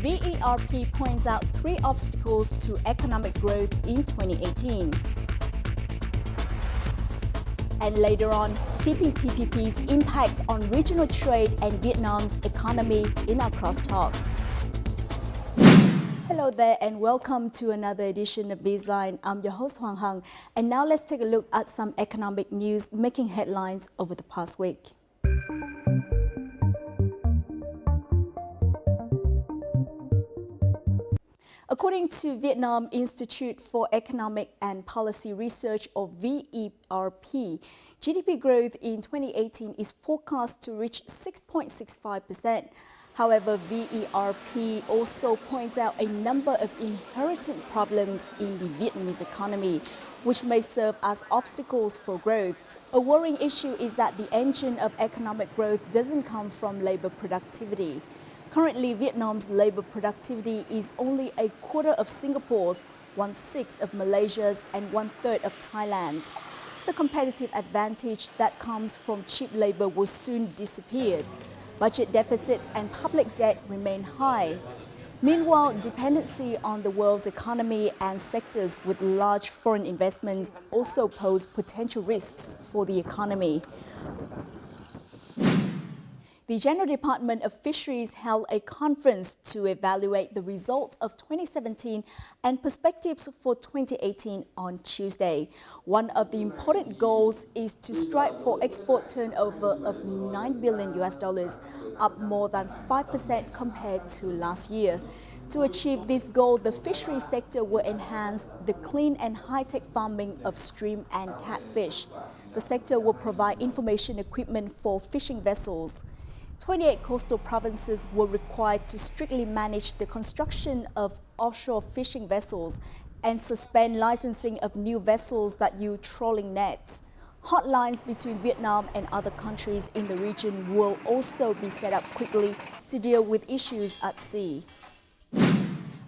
VERP points out 3 obstacles to economic growth in 2018. And later on, CPTPP's impacts on regional trade and Vietnam's economy in our crosstalk. Hello there and welcome to another edition of BizLine. I'm your host Hoàng Hằng, and now let's take a look at some economic news making headlines over the past week. According to Vietnam Institute for Economic and Policy Research, or VERP, GDP growth in 2018 is forecast to reach 6.65%. However, VERP also points out a number of inherent problems in the Vietnamese economy, which may serve as obstacles for growth. A worrying issue is that the engine of economic growth doesn't come from labor productivity. Currently, Vietnam's labor productivity is only a quarter of Singapore's, 1/6 of Malaysia's, and 1/3 of Thailand's. The competitive advantage that comes from cheap labor will soon disappear. Budget deficits and public debt remain high. Meanwhile, dependency on the world's economy and sectors with large foreign investments also pose potential risks for the economy. The General Department of Fisheries held a conference to evaluate the results of 2017 and perspectives for 2018 on Tuesday. One of the important goals is to strive for export turnover of $9 billion, up more than 5% compared to last year. To achieve this goal, the fisheries sector will enhance the clean and high-tech farming of shrimp and catfish. The sector will provide information equipment for fishing vessels. 28 coastal provinces were required to strictly manage the construction of offshore fishing vessels and suspend licensing of new vessels that use trolling nets. Hotlines between Vietnam and other countries in the region will also be set up quickly to deal with issues at sea.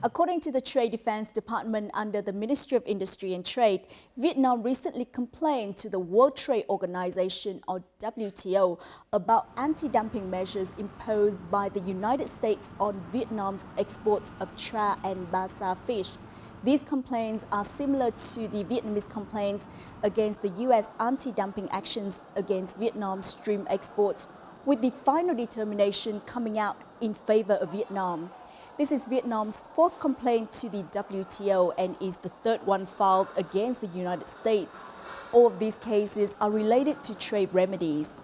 According to the Trade Defense Department under the Ministry of Industry and Trade, Vietnam recently complained to the World Trade Organization, or WTO, about anti-dumping measures imposed by the United States on Vietnam's exports of char and basa fish. These complaints are similar to the Vietnamese complaints against the U.S. anti-dumping actions against Vietnam's shrimp exports, with the final determination coming out in favor of Vietnam. This is Vietnam's 4th complaint to the WTO and is the 3rd one filed against the United States. All of these cases are related to trade remedies.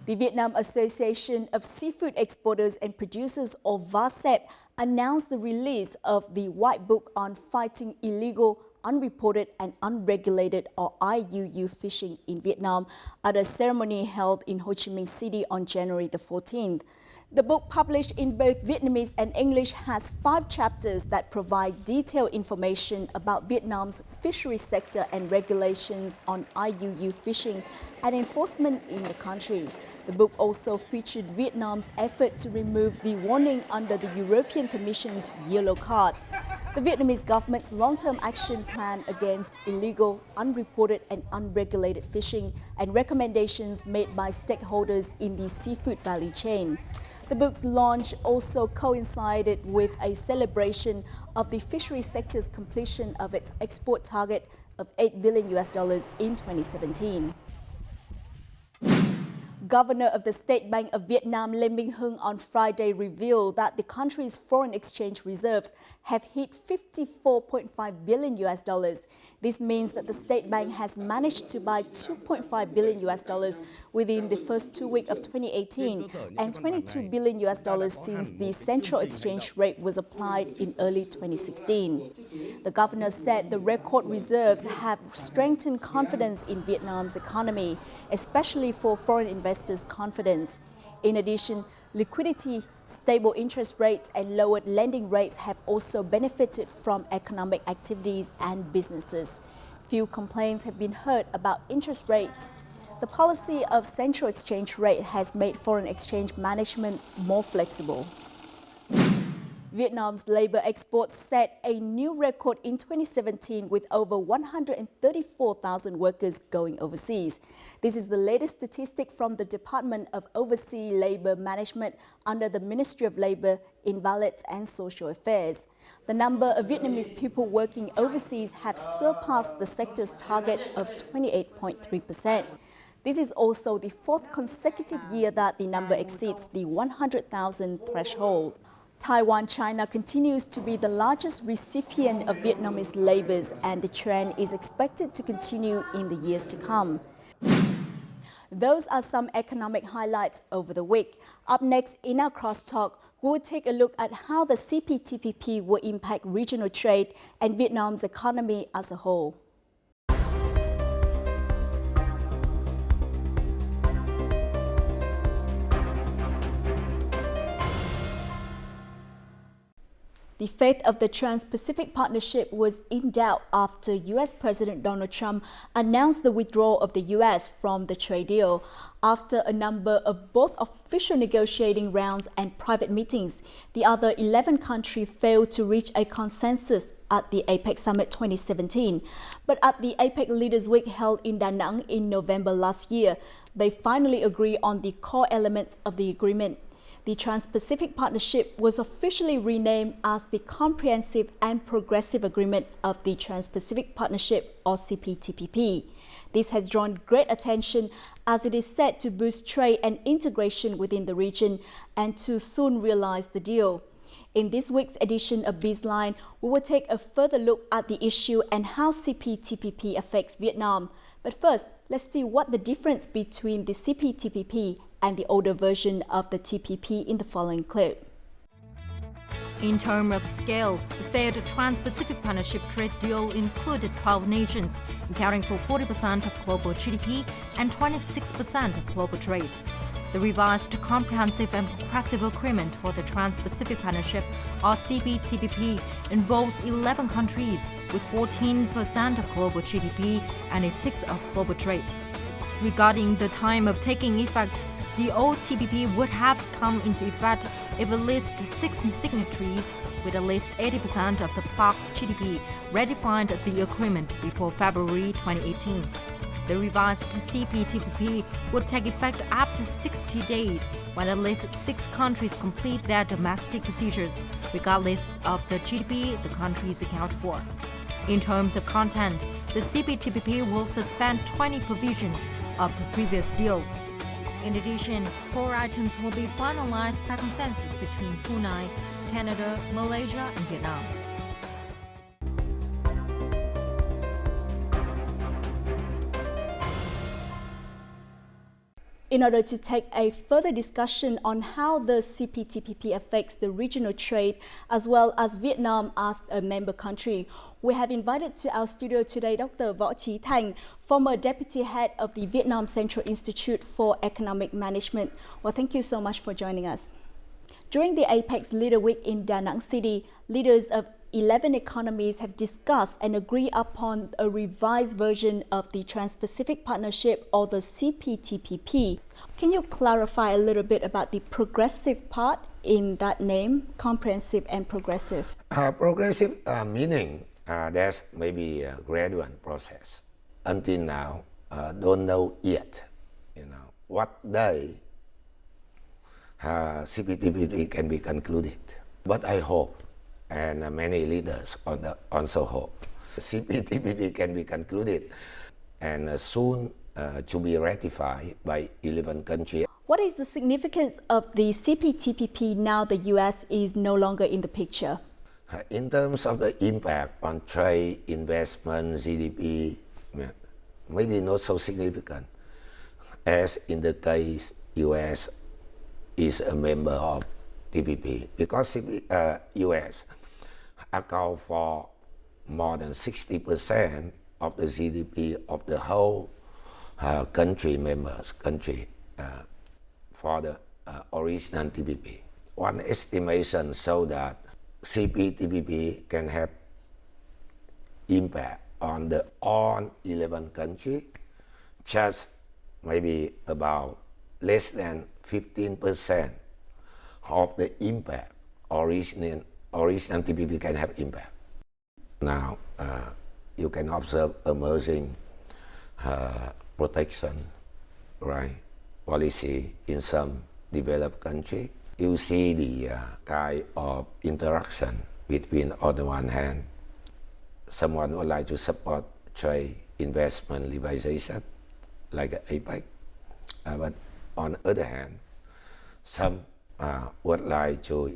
The Vietnam Association of Seafood Exporters and Producers, or VASEP, announced the release of the White Book on Fighting Illegal, Unreported and Unregulated, or IUU fishing in Vietnam at a ceremony held in Ho Chi Minh City on January the 14th. The book, published in both Vietnamese and English, has 5 chapters that provide detailed information about Vietnam's fisheries sector and regulations on IUU fishing and enforcement in the country. The book also featured Vietnam's effort to remove the warning under the European Commission's Yellow Card, the Vietnamese government's long-term action plan against illegal, unreported and unregulated fishing, and recommendations made by stakeholders in the seafood value chain. The book's launch also coincided with a celebration of the fishery sector's completion of its export target of $8 billion in 2017. Governor of the State Bank of Vietnam, Lê Minh Hưng, on Friday revealed that the country's foreign exchange reserves have hit $54.5 billion. This means that the State Bank has managed to buy $2.5 billion within the first 2 weeks of 2018 and $22 billion since the central exchange rate was applied in early 2016. The governor said the record reserves have strengthened confidence in Vietnam's economy, especially for foreign investors' confidence. In addition, liquidity, stable interest rates and lowered lending rates have also benefited from economic activities and businesses. Few complaints have been heard about interest rates. The policy of central exchange rate has made foreign exchange management more flexible. Vietnam's labor exports set a new record in 2017 with over 134,000 workers going overseas. This is the latest statistic from the Department of Overseas Labor Management under the Ministry of Labor, Invalids and Social Affairs. The number of Vietnamese people working overseas have surpassed the sector's target of 28.3%. This is also the fourth consecutive year that the number exceeds the 100,000 threshold. Taiwan, China continues to be the largest recipient of Vietnamese labours, and the trend is expected to continue in the years to come. Those are some economic highlights over the week. Up next in our crosstalk, we will take a look at how the CPTPP will impact regional trade and Vietnam's economy as a whole. The fate of the Trans-Pacific Partnership was in doubt after U.S. President Donald Trump announced the withdrawal of the U.S. from the trade deal. After a number of both official negotiating rounds and private meetings, the other 11 countries failed to reach a consensus at the APEC Summit 2017. But at the APEC Leaders Week held in Da Nang in November last year, they finally agreed on the core elements of the agreement. The Trans-Pacific Partnership was officially renamed as the Comprehensive and Progressive Agreement of the Trans-Pacific Partnership, or CPTPP. This has drawn great attention as it is set to boost trade and integration within the region and to soon realize the deal. In this week's edition of BizLine, we will take a further look at the issue and how CPTPP affects Vietnam. But first, let's see what the difference between the CPTPP and the older version of the TPP in the following clip. In terms of scale, the failed Trans-Pacific Partnership trade deal included 12 nations, accounting for 40% of global GDP and 26% of global trade. The revised Comprehensive and Progressive Agreement for the Trans-Pacific Partnership, or CPTPP, involves 11 countries with 14% of global GDP and a sixth of global trade. Regarding the time of taking effect, the old TPP would have come into effect if at least 6 signatories with at least 80% of the bloc's GDP ratified the agreement before February 2018. The revised CPTPP would take effect after 60 days when at least 6 countries complete their domestic procedures, regardless of the GDP the countries account for. In terms of content, the CPTPP will suspend 20 provisions of the previous deal. In addition, 4 items will be finalized by consensus between Brunei, Canada, Malaysia, and Vietnam. In order to take a further discussion on how the CPTPP affects the regional trade as well as Vietnam as a member country, we have invited to our studio today Dr. Võ Trí Thành, former Deputy Head of the Vietnam Central Institute for Economic Management. Well, thank you so much for joining us. During the APEC Leader Week in Da Nang City, leaders of 11 economies have discussed and agreed upon a revised version of the Trans-Pacific Partnership, or the CPTPP. Can you clarify a little bit about the progressive part in that name, comprehensive and progressive? Progressive meaning there's maybe a gradual process. Until now, don't know yet, what day CPTPP can be concluded. But I hope, and many leaders also hope, CPTPP can be concluded and soon to be ratified by 11 countries. What is the significance of the CPTPP now the U.S. is no longer in the picture? In terms of the impact on trade, investment, GDP, maybe not so significant, as in the case U.S. is a member of TPP, because U.S. account for more than 60% of the GDP of the whole country for the original TPP. One estimation shows that CPTPP can have impact on the all 11 countries, just maybe about less than 15% of the impact originally original TPP can have impact. Now, you can observe emerging protection, right, policy in some developed country. You see the kind of interaction between, on the one hand, someone would like to support trade, investment, liberalization, like APEC, but on the other hand, some would like to,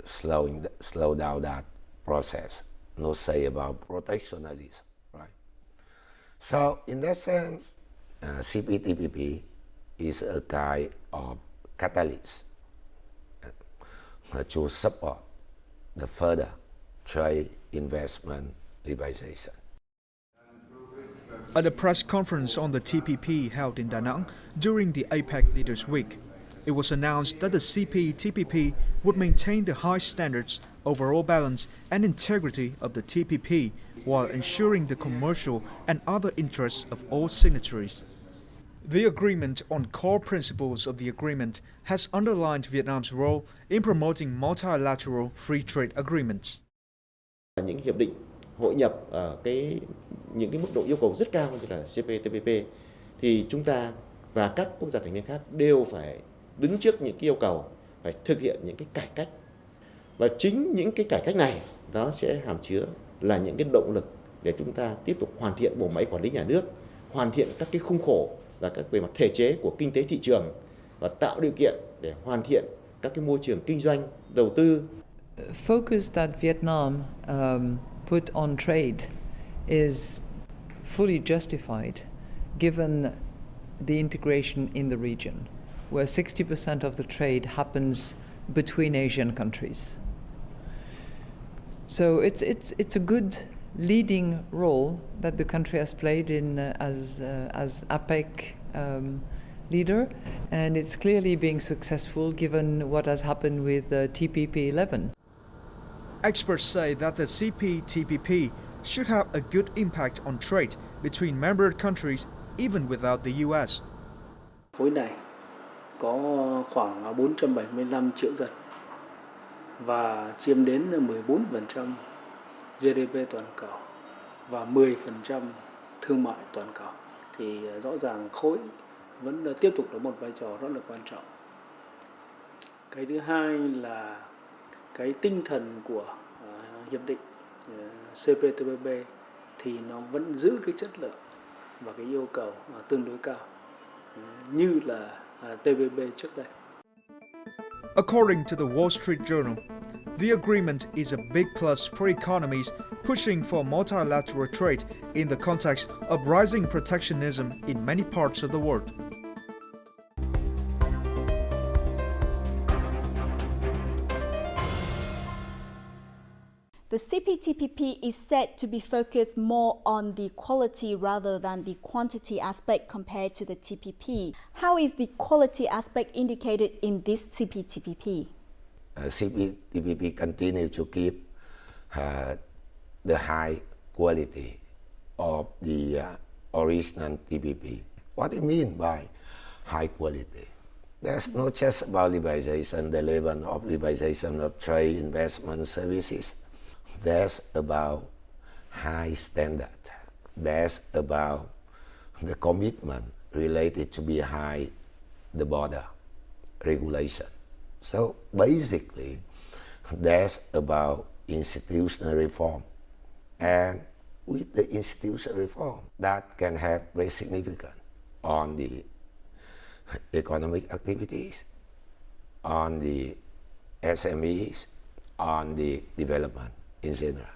slow down that process. No say about protectionism, right? So in that sense, CPTPP is a kind of catalyst to support the further trade, investment, liberalization. At a press conference on the TPP held in Da Nang during the APEC Leaders Week, it was announced that the CPTPP would maintain the high standards, overall balance and integrity of the TPP while ensuring the commercial and other interests of all signatories. The agreement on core principles of the agreement has underlined Vietnam's role in promoting multilateral free trade agreements. Những hiệp định hội nhập ở những mức độ yêu cầu rất cao như là CPTPP thì chúng ta và các quốc gia thành viên khác đều phải đứng trước những yêu cầu phải thực hiện những cải cách, và chính những cải cách này nó sẽ hàm chứa là những động lực để chúng ta tiếp tục hoàn thiện bộ máy quản lý nhà nước, hoàn thiện các khung khổ và các về mặt thể chế của kinh tế thị trường và tạo điều kiện để hoàn thiện các môi trường kinh doanh, đầu tư. Focus that Vietnam put on trade is fully justified given the integration in the region, where 60% of the trade happens between Asian countries. So it's a good leading role that the country has played in as APEC leader, and it's clearly being successful given what has happened with TPP 11. Experts say that the CPTPP should have a good impact on trade between member countries even without the US. Khối này có khoảng 475 triệu dân và chiếm đến 14% GDP toàn cầu và 10% thương mại toàn cầu. Thì rõ ràng khối vẫn tiếp tục đóng một vai trò rất là quan trọng. Cái thứ hai là cái tinh thần của hiệp định CPTPP thì nó vẫn giữ cái chất lượng và cái yêu cầu tương đối cao như là TPP trước đây. According to the Wall Street Journal, the agreement is a big plus for economies pushing for multilateral trade in the context of rising protectionism in many parts of the world. The CPTPP is said to be focused more on the quality rather than the quantity aspect compared to the TPP. How is the quality aspect indicated in this CPTPP? CPTPP continue to keep the high quality of the original TPP. What do you mean by high quality? There's not just about liberalization, the level of liberalization of trade, investment, services. That's about high standard. That's about the commitment related to behind the border regulation. So basically, that's about institutional reform. And with the institutional reform, that can have very significant on the economic activities, on the SMEs, on the development in general.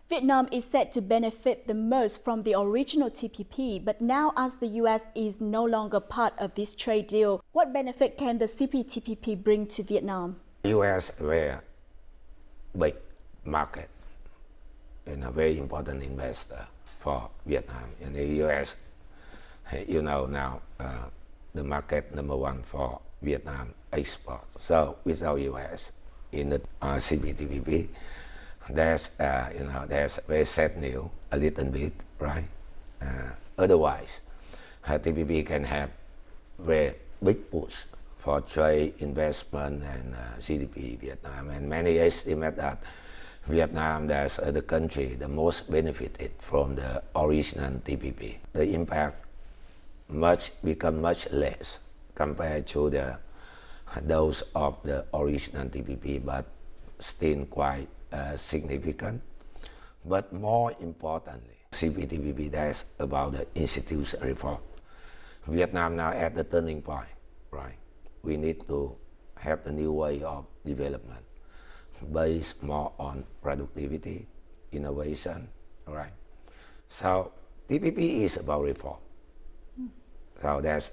Vietnam is said to benefit the most from the original TPP, but now as the US is no longer part of this trade deal, what benefit can the CPTPP bring to Vietnam? US is a very big market and a very important investor for Vietnam. In the US, you know now, the market number one for Vietnam export. So without US in the CPTPP, there's very sad news a little bit, right? Otherwise, TPP can have very big push for trade, investment, and GDP Vietnam. And many estimate that Vietnam, as the country, the most benefited from the original TPP. The impact become much less compared to those of the original TPP, but still quite significant. But more importantly, CPTPP, that's about the institutional reform. Vietnam now at the turning point, right? We need to have a new way of development based more on productivity, innovation, right? So TPP is about reform. So that's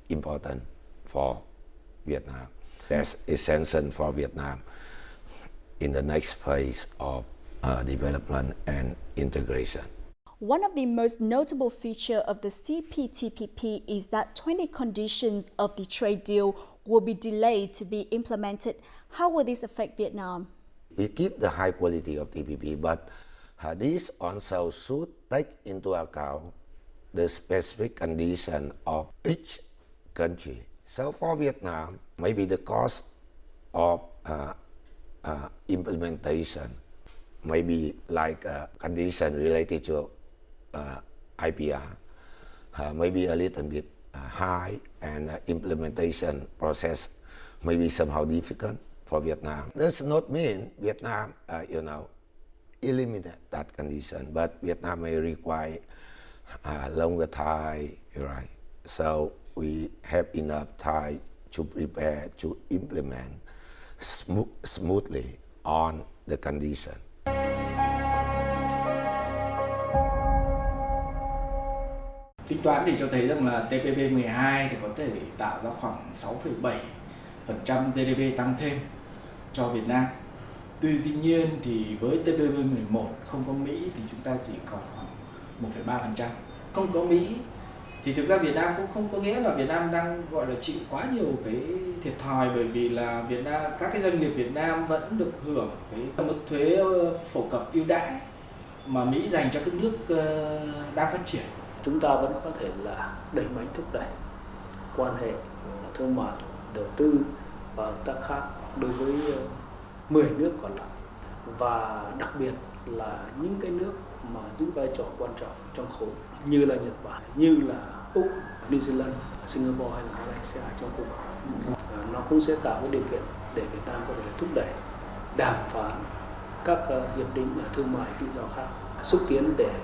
important for Vietnam. That's essential for Vietnam in the next phase of development and integration. One of the most notable features of the CPTPP is that 20 conditions of the trade deal will be delayed to be implemented. How will this affect Vietnam? We keep the high quality of TPP, but this also should take into account the specific condition of each country. So for Vietnam, maybe the cost of implementation may be like a condition related to IPR, maybe a little bit high, and implementation process may be somehow difficult for Vietnam. Does not mean Vietnam, eliminate that condition, but Vietnam may require longer time, right? So we have enough time to prepare to implement smoothly on the condition. Tính toán thì cho thấy rằng là TPP 12 thì có thể tạo ra khoảng 6,7% GDP tăng thêm cho Việt Nam. Tuy nhiên thì với TPP 11 không có Mỹ thì chúng ta chỉ còn khoảng 1,3%. Không có Mỹ thì thực ra Việt Nam cũng không có nghĩa là Việt Nam đang gọi là chịu quá nhiều cái thiệt thòi, bởi vì là Việt Nam, các cái doanh nghiệp Việt Nam vẫn được hưởng cái mức thuế phổ cập ưu đãi mà Mỹ dành cho các nước đang phát triển. Chúng ta vẫn có thể là đẩy mạnh thúc đẩy quan hệ thương mại, đầu tư và hợp tác khác đối với 10 nước còn lại, và đặc biệt là những cái nước mà giữ vai trò quan trọng trong khối như là Nhật Bản, như là Úc, New Zealand, Singapore hay là Malaysia trong khu vực. Nó cũng sẽ tạo cái điều kiện để Việt Nam có thể thúc đẩy đàm phán các hiệp định thương mại tự do khác, xúc tiến để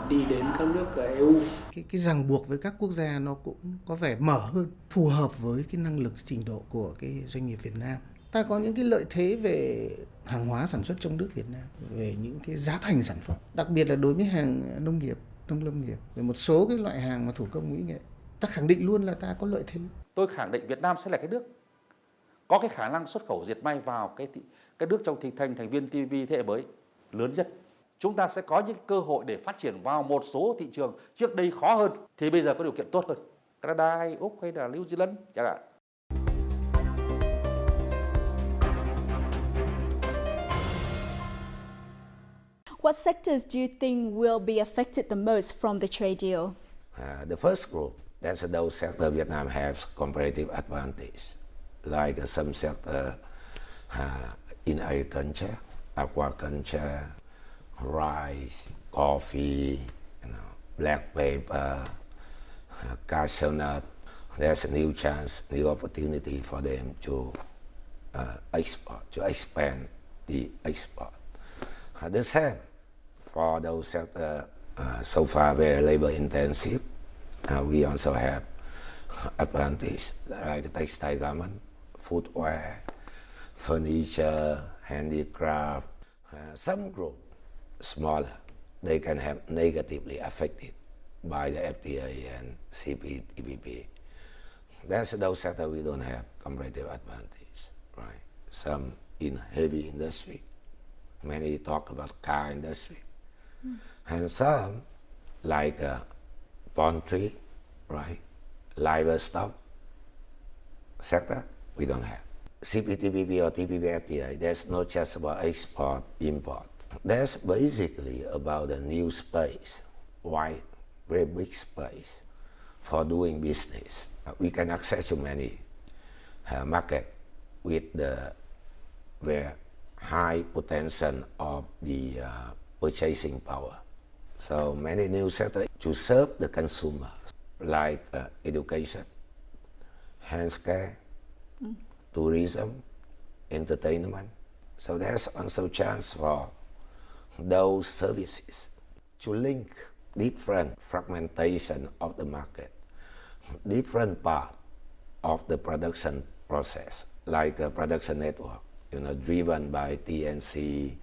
đi đến các nước EU. Cái ràng buộc với các quốc gia nó cũng có vẻ mở hơn, phù hợp với cái năng lực trình độ của cái doanh nghiệp Việt Nam. Ta có những cái lợi thế về hàng hóa sản xuất trong nước Việt Nam, về những cái giá thành sản phẩm, đặc biệt là đối với hàng nông nghiệp, nông lâm nghiệp, về một số cái loại hàng mà thủ công mỹ nghệ. Ta khẳng định luôn là ta có lợi thế. Tôi khẳng định Việt Nam sẽ là cái nước có cái khả năng xuất khẩu dệt may vào cái nước trong thành viên TPP thế hệ mới lớn nhất. Chúng ta sẽ có những cơ hội để phát triển vào một số thị trường trước đây khó hơn, thì bây giờ có điều kiện tốt hơn. Canada hay Úc hay là New Zealand chẳng hạn. What sectors do you think will be affected the most from the trade deal? The first group, that's those sectors Vietnam has comparative advantage, like some sector in agriculture, aquaculture, rice, coffee, black pepper, cashew nut. There's a new chance, new opportunity for them to export, to expand the export. The same for those sectors so far very labor intensive. We also have advantage like textile garment, footwear, furniture, handicraft. Some group smaller, they can have negatively affected by the FTA and CPTPP. That's those sectors we don't have comparative advantage, right? Some in heavy industry, many talk about car industry, and some like poultry, right? Livestock sector, we don't have. CPTPP or TPP FTA, there's not just about export, import. That's basically about a new space, wide, very big space for doing business. We can access to many market with the very high potential of the purchasing power. So many new sectors to serve the consumer, like education, healthcare, tourism, entertainment. So there's also chance for those services to link different fragmentation of the market, different part of the production process, like a production network, driven by TNC,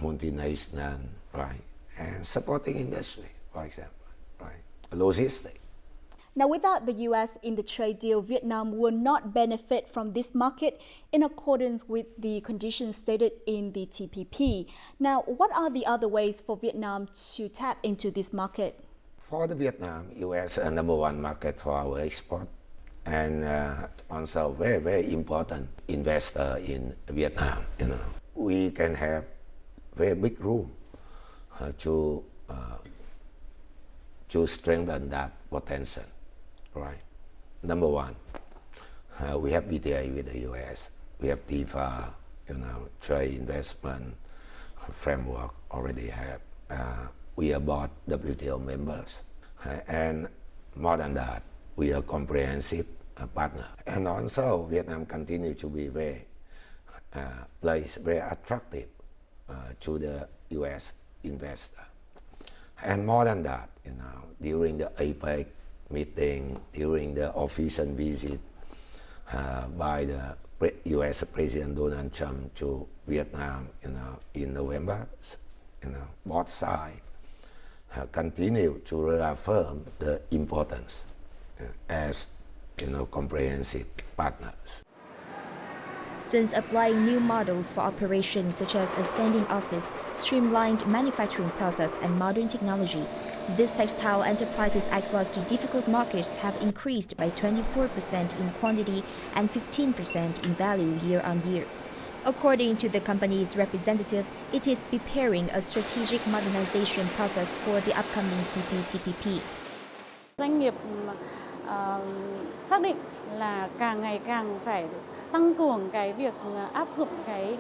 multinational, right, and supporting industry, for example, right, logistics. Now, without the U.S. in the trade deal, Vietnam will not benefit from this market in accordance with the conditions stated in the TPP. Now, what are the other ways for Vietnam to tap into this market? For the Vietnam, U.S. is the number one market for our export, and also very, very important investor in Vietnam. We can have very big room to strengthen that potential. Right. Number one, we have BTA with the U.S. We have TIFA, trade investment framework already have. We are both WTO members, and more than that, we are comprehensive partner. And also, Vietnam continue to be very attractive to the U.S. investor. And more than that, during the APEC meeting, during the official visit by the U.S. President Donald Trump to Vietnam, in November, both sides continue to reaffirm the importance as, comprehensive partners. Since applying new models for operations such as a standing office, streamlined manufacturing process, and modern technology, these textile enterprises' exports to difficult markets have increased by 24% in quantity and 15% in value year on year. According to the company's representative, it is preparing a strategic modernization process for the upcoming CPTPP. Doanh nghiệp xác định là càng ngày càng phải tăng cường cái việc áp dụng cái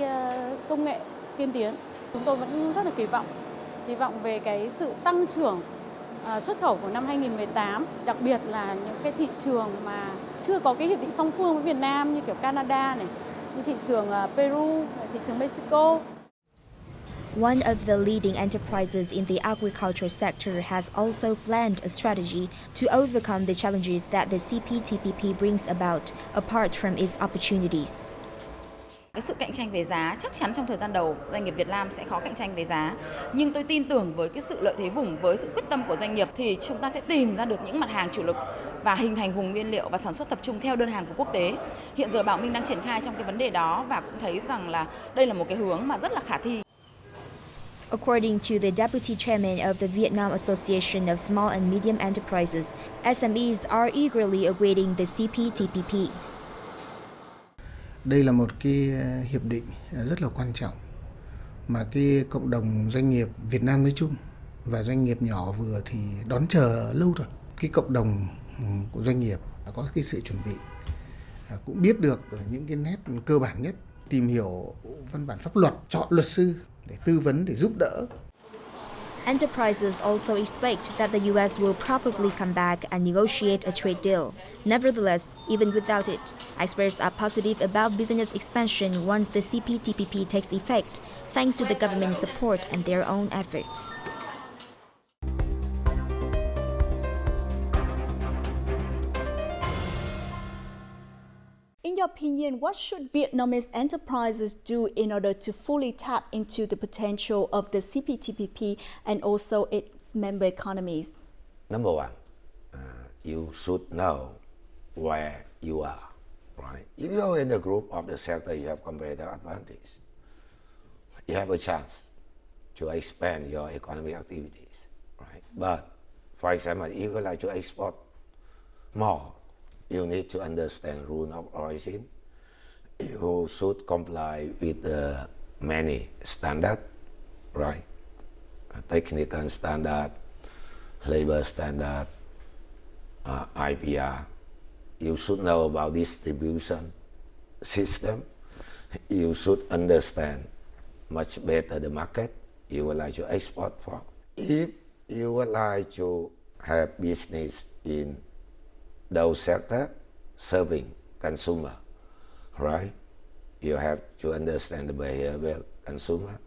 công nghệ tiên tiến. Chúng tôi vẫn rất là kỳ vọng về cái sự tăng trưởng xuất khẩu của năm 2018, đặc biệt là những cái thị trường mà chưa có cái hiệp định song phương với Việt Nam như kiểu Canada này, như thị trường Peru, thị trường Mexico. One of the leading enterprises in the agriculture sector has also planned a strategy to overcome the challenges that the CPTPP brings about, apart from its opportunities. Cái sự cạnh tranh về giá chắc chắn trong thời gian đầu doanh nghiệp Việt Nam sẽ khó cạnh tranh về giá, nhưng tôi tin tưởng với cái sự lợi thế vùng, với sự quyết tâm của doanh nghiệp thì chúng ta sẽ tìm ra được những mặt hàng chủ lực và hình thành vùng nguyên liệu và sản xuất tập trung theo đơn hàng của quốc tế. Hiện giờ Bảo Minh đang triển khai trong cái vấn đề đó và cũng thấy rằng là đây là một cái hướng mà rất là khả thi. According to the deputy chairman of the Vietnam Association of Small and Medium Enterprises, SMEs are eagerly awaiting the CPTPP. Đây là một cái hiệp định rất là quan trọng mà cái cộng đồng doanh nghiệp Việt Nam nói chung và doanh nghiệp nhỏ vừa thì đón chờ lâu rồi. Cái cộng đồng của doanh nghiệp có cái sự chuẩn bị, cũng biết được những cái nét cơ bản nhất, tìm hiểu văn bản pháp luật, chọn luật sư để tư vấn, để giúp đỡ. Enterprises also expect that the U.S. will probably come back and negotiate a trade deal. Nevertheless, even without it, experts are positive about business expansion once the CPTPP takes effect, thanks to the government's support and their own efforts. In your opinion, what should Vietnamese enterprises do in order to fully tap into the potential of the CPTPP and also its member economies? Number one, you should know where you are, right? If you're in the group of the sector, you have competitive advantage. You have a chance to expand your economic activities, right? But, for example, if you like to export more, you need to understand rule of origin. You should comply with many standards, right? Technical standard, labor standard, IPR. You should know about distribution, system, you should understand much better the market you would like to export for. If you would like to have business in those sectors serving consumer, right? You have to understand the behavior of consumer.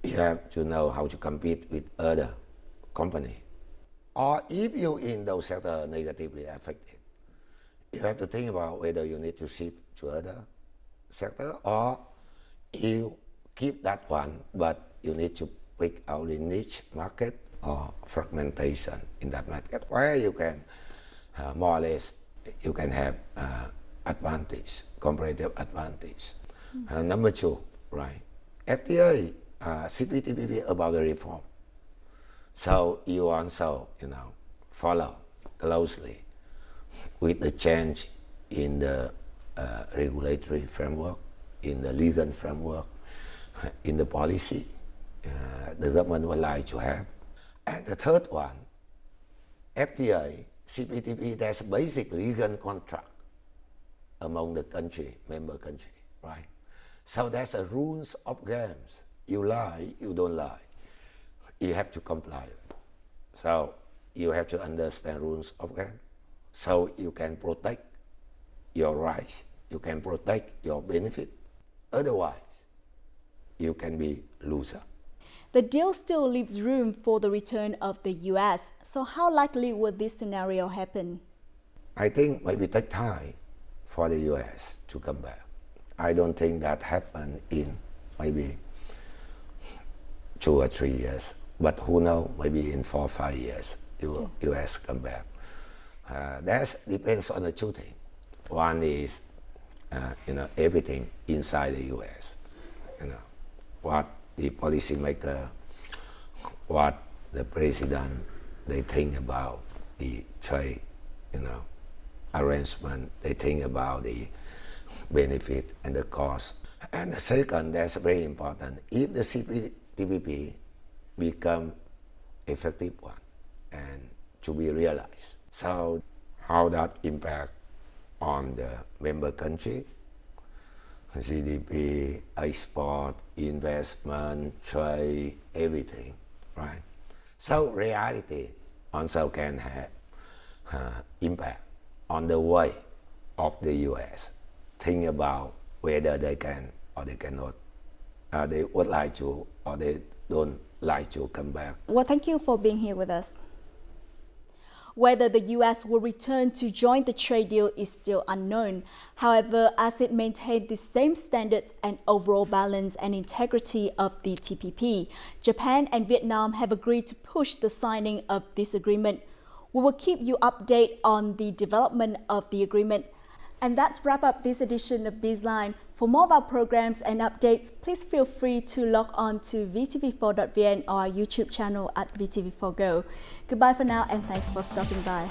You have to know how to compete with other companies. Or if you in those sectors negatively affected, you have to think about whether you need to shift to other sector or you keep that one, but you need to pick out a niche market or fragmentation in that market where you can more or less you can have advantage, comparative advantage. Number two, right? FTA, CPTPP about the reform. So you also, follow closely with the change in the regulatory framework, in the legal framework, in the policy the government would like to have. And the third one, FTA, CPTP, there's a basic legal contract among the member country, right? So there's a rules of games. You lie, you don't lie. You have to comply. So you have to understand rules of game. So you can protect your rights, you can protect your benefit. Otherwise, you can be loser. The deal still leaves room for the return of the US. So how likely would this scenario happen? I think maybe take time for the US to come back. I don't think that happen in maybe 2 or 3 years. But who knows, maybe in 4 or 5 years, US come back. That depends on the two things. One is, everything inside the US. What the policymaker, what the president, they think about the trade, arrangement. They think about the benefit and the cost. And the second, that's very important. If the CPTPP become effective one and to be realized. So how that impact on the member country, GDP, export, investment, trade, everything, right? So reality also can have impact on the way of the US. Think about whether they can or they cannot. They would like to or they don't like to come back. Well, thank you for being here with us. Whether the US will return to join the trade deal is still unknown. However, as it maintained the same standards and overall balance and integrity of the TPP, Japan and Vietnam have agreed to push the signing of this agreement. We will keep you updated on the development of the agreement. And that's wrap up this edition of BizLine. For more of our programs and updates, please feel free to log on to vtv4.vn or our YouTube channel at VTV4Go. Goodbye for now and thanks for stopping by.